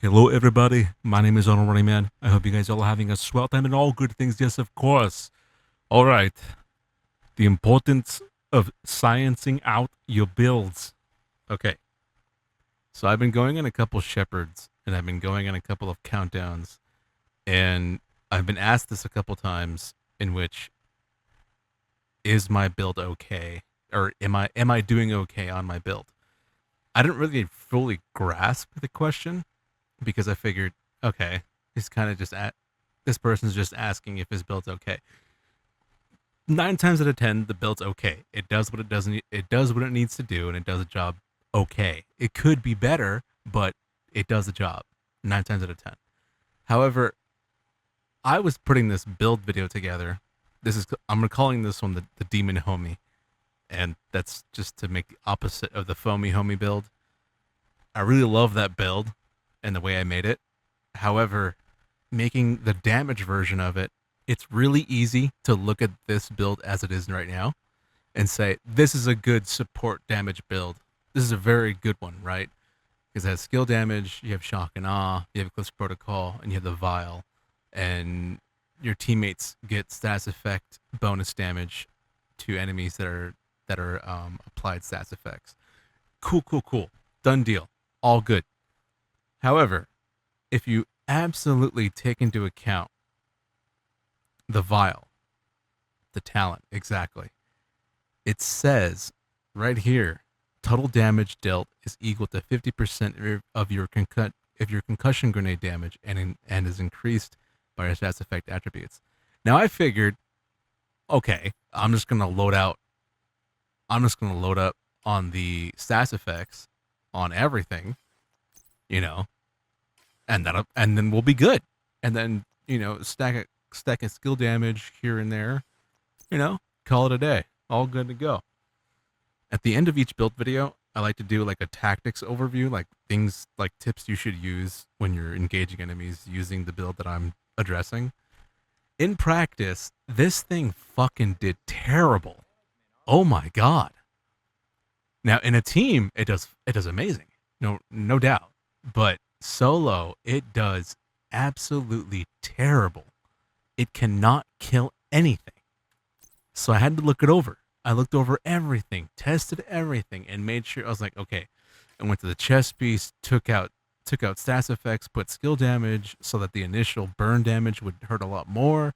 Hello, everybody. My name is Honor Running Man. I hope you guys all are having a swell time and all good things. Yes, of course. All right. The importance of sciencing out your builds. Okay. So I've been going on a couple shepherds and I've been going on a couple of countdowns, and I've been asked this a couple times, in which is my build okay, or am I doing okay on my build? I didn't really fully grasp the question because I figured, okay, he's kind of just at this person's just asking if his build's okay. 9 times out of 10, the build's okay. It does what it doesn't. It does what it needs to do, and it does a job okay. It could be better, but it does the job 9 times out of 10. However, I was putting this build video together. I'm calling this one the Demon Homie, and that's just to make the opposite of the Foamy Homie build. I really love that build and the way I made it. However, making the damage version of it, it's really easy to look at this build as it is right now and say, this is a good support damage build. This is a very good one, right? Because it has skill damage, you have Shock and Awe, you have Eclipse Protocol, and you have the Vial. And your teammates get status effect bonus damage to enemies that are applied stats effects. Cool. Done deal. All good. However, if you absolutely take into account the vial, the talent, exactly, it says right here, total damage dealt is equal to 50% of your concussion grenade damage, and is increased by your stats effect attributes. Now I figured, okay, I'm just gonna load up on the stats effects on everything, you know, and then we'll be good. And then, stack a skill damage here and there, call it a day. All good to go. At the end of each build video, I like to do like a tactics overview, like things like tips you should use when you're engaging enemies using the build that I'm addressing. In practice, this thing fucking did terrible. Oh my god. Now in a team, it does amazing. No doubt. But solo, it does absolutely terrible. It cannot kill anything. So I had to look it over. I looked over everything, tested everything, and made sure. I was like, okay. I went to the chest piece, took out stats effects, put skill damage so that the initial burn damage would hurt a lot more,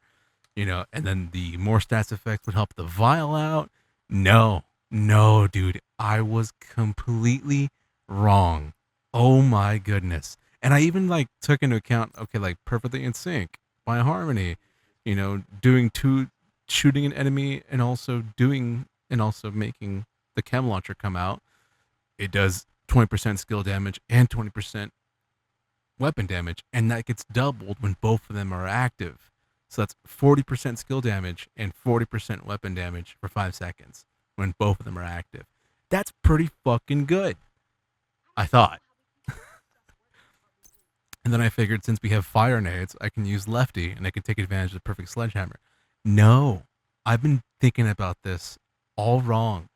and then the more stats effects would help the vial out. No, dude, I was completely wrong. Oh my goodness. And I even like took into account, okay, like Perfectly in Sync by Harmony, doing shooting an enemy and also making the chem launcher come out. It does 20% skill damage and 20% weapon damage, and that gets doubled when both of them are active. So that's 40% skill damage and 40% weapon damage for 5 seconds when both of them are active. That's pretty fucking good, I thought. And then I figured, since we have fire nades, I can use Lefty and I can take advantage of the perfect sledgehammer. No, I've been thinking about this all wrong.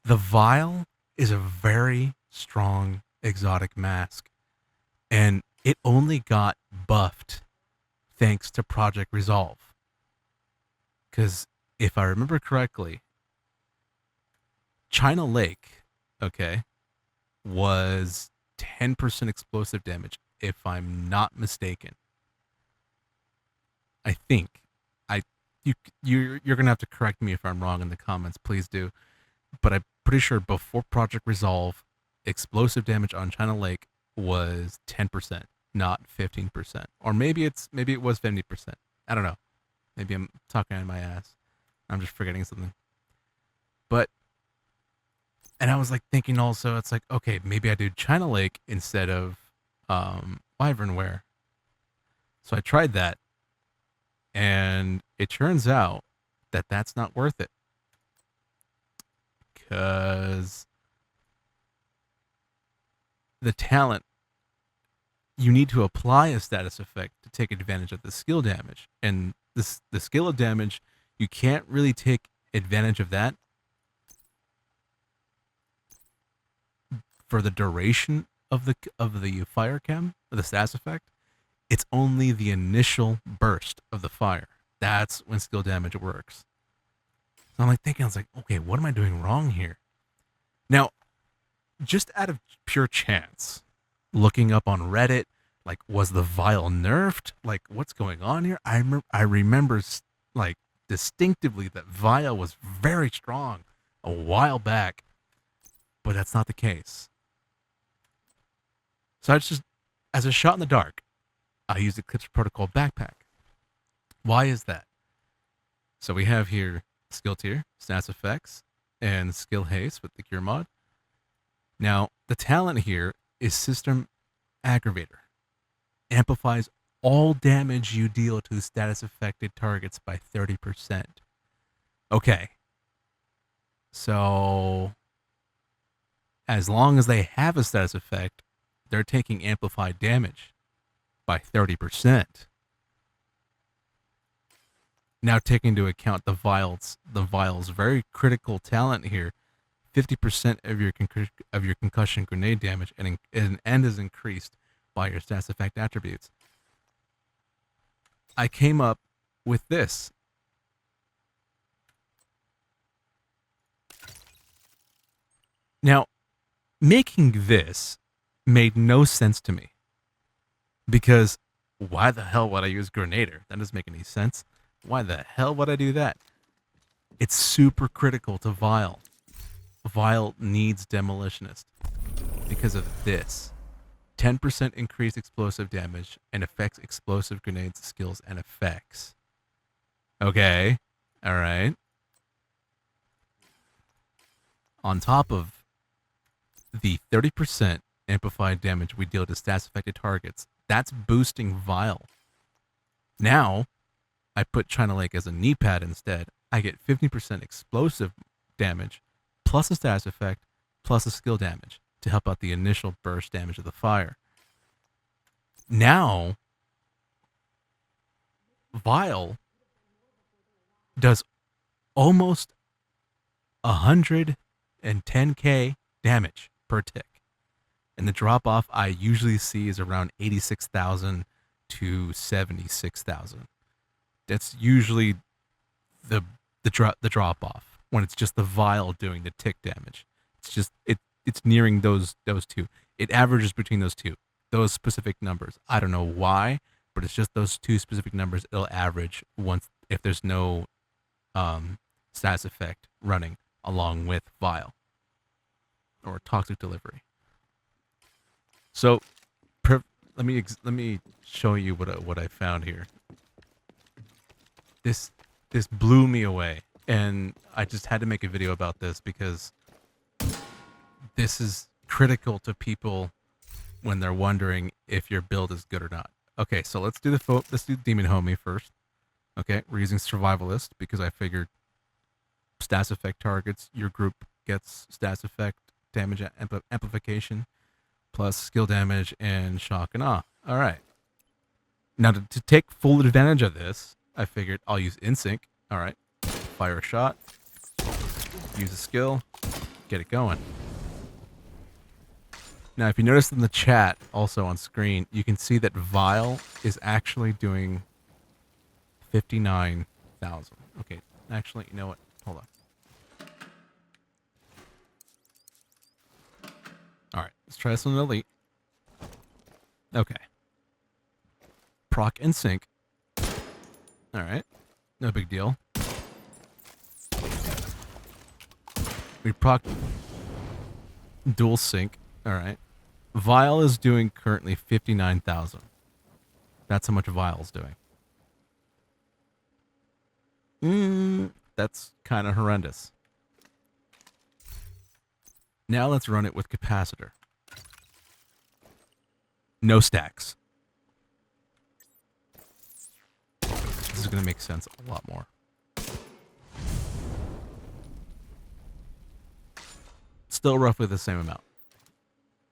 The vial is a very strong exotic mask, and it only got buffed thanks to Project Resolve. Because if I remember correctly, China Lake, okay, was 10% explosive damage, if I'm not mistaken. I think. You're gonna have to correct me if I'm wrong in the comments, please do. But I'm pretty sure before Project Resolve, explosive damage on China Lake was 10%, not 15%. Or maybe it was 50%. I don't know. Maybe I'm talking out my ass. I'm just forgetting something. But, and I was like thinking also, it's like, okay, maybe I do China Lake instead of Wyvernware. So I tried that, and it turns out that that's not worth it. Because the talent, you need to apply a status effect to take advantage of the skill damage. And the skill of damage, you can't really take advantage of that for the duration of the fire chem, of the status effect. It's only the initial burst of the fire. That's when skill damage works. So I'm like thinking, I was like, okay, what am I doing wrong here? Now, just out of pure chance, looking up on Reddit, like, was the vial nerfed? Like, what's going on here? I remember like distinctively that vial was very strong a while back, but that's not the case. So I just, as a shot in the dark, I used Eclipse Protocol Backpack. Why is that? So we have here skill tier, stats effects, and skill haste with the cure mod. Now, the talent here is System Aggravator. Amplifies all damage you deal to status affected targets by 30%. Okay. So, as long as they have a status effect, they're taking amplified damage by 30%. Now, taking into account the vial's very critical talent here, 50% of your concussion grenade damage and is increased by your status effect attributes. I came up with this. Now, making this made no sense to me, because why the hell would I use Grenader? That doesn't make any sense. Why the hell would I do that? It's super critical to Vial. Vial needs Demolitionist because of this. 10% increased explosive damage and affects explosive grenades, skills, and effects. Okay. Alright. On top of the 30% amplified damage we deal to stats affected targets, that's boosting Vial. Now, I put China Lake as a knee pad instead. I get 50% explosive damage, plus a status effect, plus a skill damage to help out the initial burst damage of the fire. Now, Vial does almost 110k damage per tick. And the drop off I usually see is around 86,000 to 76,000. That's usually the drop off when it's just the Vial doing the tick damage. It's just it's nearing those two. It averages between those two, those specific numbers. I don't know why, but it's just those two specific numbers. It'll average once if there's no status effect running along with Vial or toxic delivery. So let me show you what I found here. This blew me away, and I just had to make a video about this because this is critical to people when they're wondering if your build is good or not. Okay, so let's do Demon Homie first. Okay, we're using Survivalist because I figured status effect targets, your group gets status effect damage amplification plus skill damage and shock and awe. All right. Now to take full advantage of this, I figured I'll use InSync. All right. Fire a shot. Use a skill. Get it going. Now, if you notice in the chat, also on screen, you can see that Vial is actually doing 59,000. Okay. Actually, you know what? Hold on. All right. Let's try this on Elite. Okay. Proc InSync. All right. No big deal. We proc dual sync. All right. Vial is doing currently 59,000. That's how much Vial's doing. That's kind of horrendous. Now let's run it with Capacitor. No stacks. This is going to make sense a lot more. Still roughly the same amount.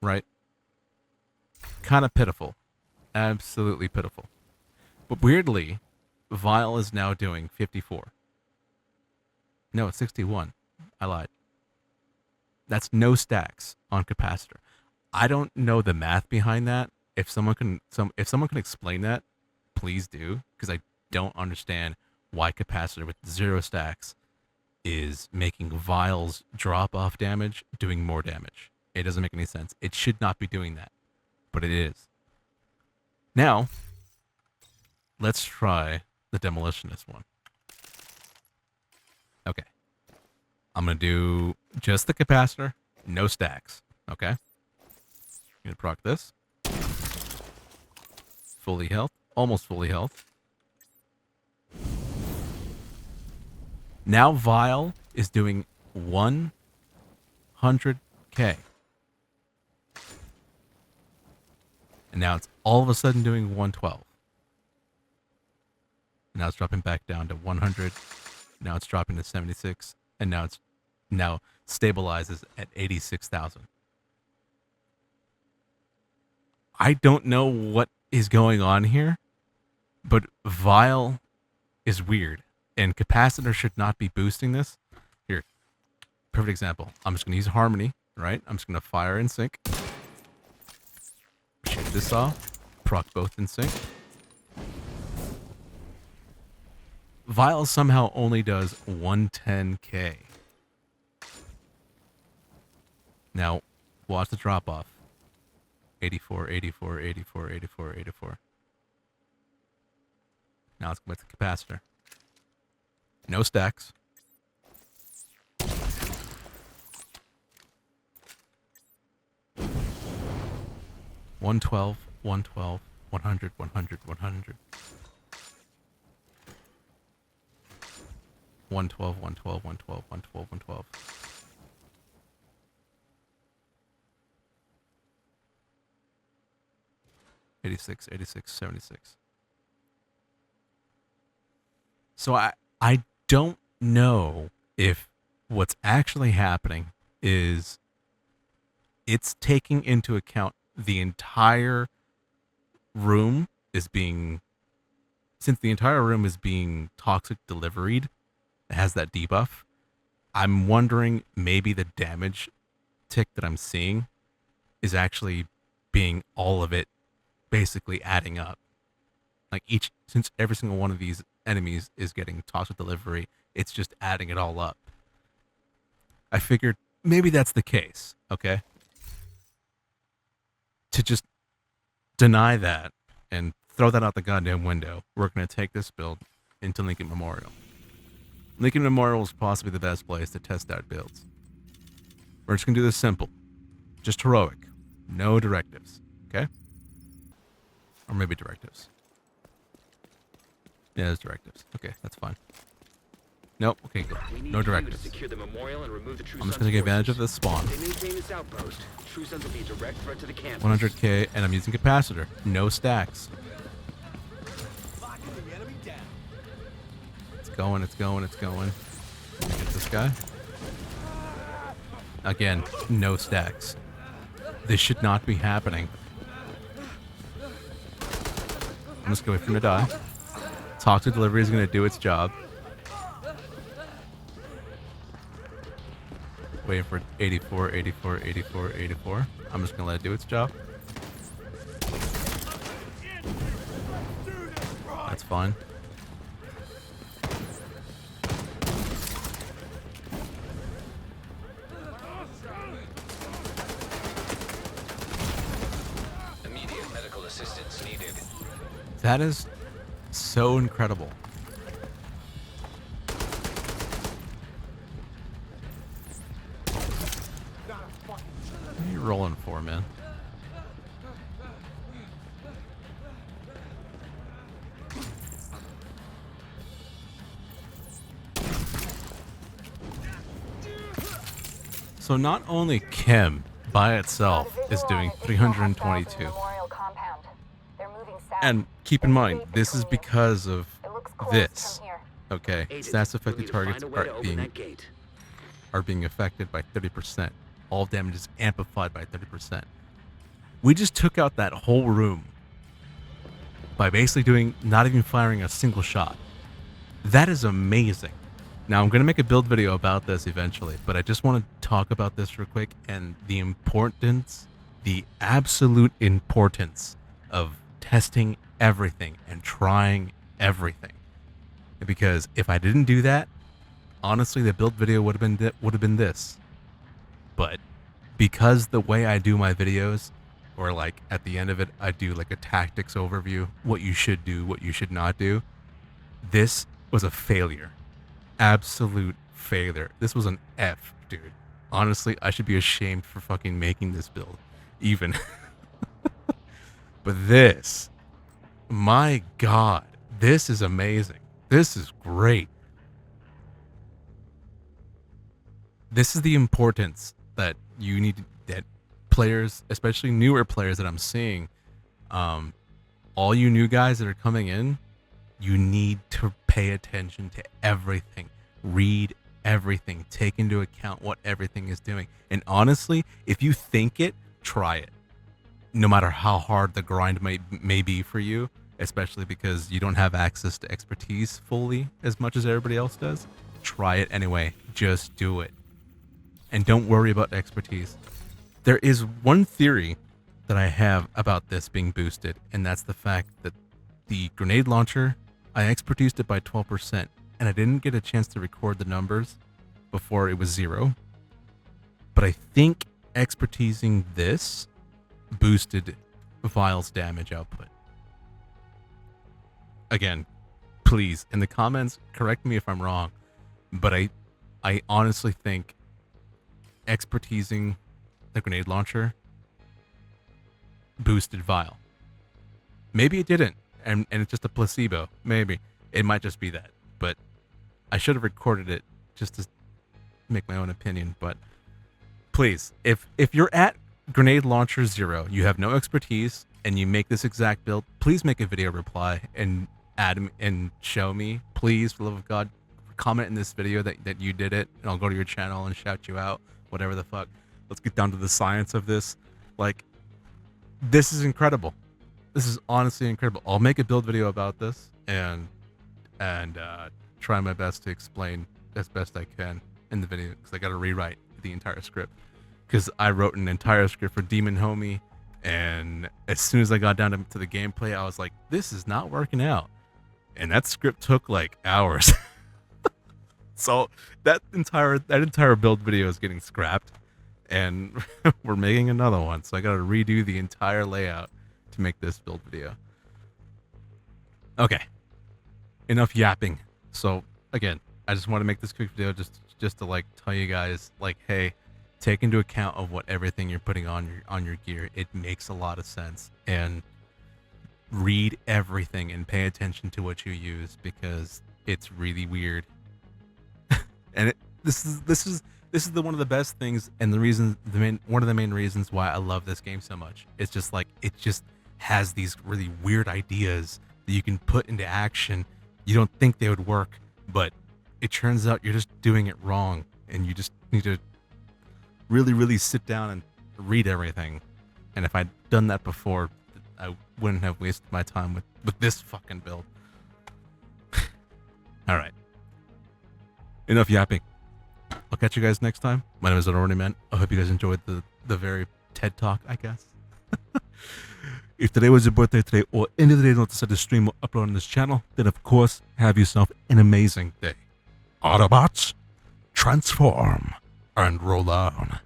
Right? Kind of pitiful. Absolutely pitiful. But weirdly, Vial is now doing 54. No, it's 61. I lied. That's no stacks on Capacitor. I don't know the math behind that. If someone can explain that, please do, because I don't understand why capacitor with 0 stacks is making vials drop off damage, doing more damage. It doesn't make any sense. It should not be doing that, but it is. Now, let's try the demolitionist one. Okay. I'm going to do just the capacitor, no stacks. Okay. I'm going to proc this. Fully health, almost fully health. Now Vial is doing 100k. And now it's all of a sudden doing 112. Now it's dropping back down to 100. Now it's dropping to 76. And now it's stabilizes at 86,000. I don't know what is going on here, but Vial is weird. And capacitor should not be boosting this. Here, perfect example. I'm just going to use Harmony, right? I'm just going to fire in sync. Shoot this off. Proc both in sync. Vial somehow only does 110k. Now, watch the drop off. 84, 84, 84, 84, 84. Now let's go with the capacitor. No stacks. One 12, 112, 100, 100, 100. 112, 112, 112, 112, 112. $86, $86, $76. So I don't know if what's actually happening is it's taking into account the entire room is being, since the entire room is being toxic deliveried, it has that debuff. I'm wondering maybe the damage tick that I'm seeing is actually being all of it basically adding up. Like since every single one of these enemies is getting toxic delivery, it's just adding it all up. I figured maybe that's the case, okay? To just deny that and throw that out the goddamn window, we're going to take this build into Lincoln Memorial. Lincoln Memorial is possibly the best place to test out builds. We're just going to do this simple. Just heroic. No directives, okay? Or maybe directives. Yeah, there's directives. Okay, that's fine. Nope, okay, good. No directives. I'm just gonna take advantage of this spawn. 100k, and I'm using capacitor. No stacks. It's going, it's going, it's going. Get this guy. Again, no stacks. This should not be happening. I'm just going for him to die. Toxic delivery is going to do its job. Waiting for 84, 84, 84, 84. I'm just going to let it do its job. That's fine. Immediate medical assistance needed. That is so incredible. What are you rolling for, man? So not only Kim by itself is doing 322. And keep in mind, this is because of this. Okay, stats affected targets are being affected by 30%. All damage is amplified by 30%. We just took out that whole room by basically not even firing a single shot. That is amazing. Now I'm going to make a build video about this eventually, but I just want to talk about this real quick and the importance the absolute importance of testing everything and trying everything. Because if I didn't do that, honestly, the build video would have been this. But because the way I do my videos, or like at the end of it, I do like a tactics overview, what you should do, what you should not do. This was a failure. Absolute failure. This was an F, dude. Honestly, I should be ashamed for fucking making this build, even. But this, my God, this is amazing. This is great. This is the importance that you need, that players, especially newer players that I'm seeing, all you new guys that are coming in, you need to pay attention to everything. Read everything. Take into account what everything is doing. And honestly, if you think it, try it. No matter how hard the grind may be for you, especially because you don't have access to expertise fully as much as everybody else does, try it anyway. Just do it. And don't worry about expertise. There is one theory that I have about this being boosted, and that's the fact that the grenade launcher, I expertised it by 12%, and I didn't get a chance to record the numbers before it was 0. But I think expertising this boosted Vile's damage output. Again, please, in the comments, correct me if I'm wrong, but I honestly think expertising the grenade launcher boosted Vile. Maybe it didn't, and it's just a placebo. Maybe. It might just be that. But I should have recorded it just to make my own opinion. But please, if you're at grenade launcher 0, you have no expertise, and you make this exact build, please make a video reply and add and show me. Please, for the love of God, comment in this video that you did it, and I'll go to your channel and shout you out. Whatever the fuck. Let's get down to the science of this. Like, this is incredible. This is honestly incredible. I'll make a build video about this and try my best to explain as best I can in the video, because I got to rewrite the entire script, because I wrote an entire script for Demon Homie, and as soon as I got down to the gameplay, I was like, this is not working out, and that script took like hours. So that entire build video is getting scrapped, and we're making another one. So I got to redo the entire layout to make this build video. Okay, enough yapping. So again, I just want to make this quick video just to like tell you guys, like, hey, take into account of what everything you're putting on your gear. It makes a lot of sense, and read everything and pay attention to what you use, because it's really weird. And this is one of the best things, and one of the main reasons why I love this game so much. It's just like, it just has these really weird ideas that you can put into action. You don't think they would work, but it turns out you're just doing it wrong, and you just need to really, really sit down and read everything. And if I'd done that before, I wouldn't have wasted my time with this fucking build. All right. Enough yapping. I'll catch you guys next time. My name is Unordinary Man. I hope you guys enjoyed the very TED Talk, I guess. If today was your birthday today, or any of the days not to set the stream or upload on this channel, then of course, have yourself an amazing day. Autobots, transform and roll on.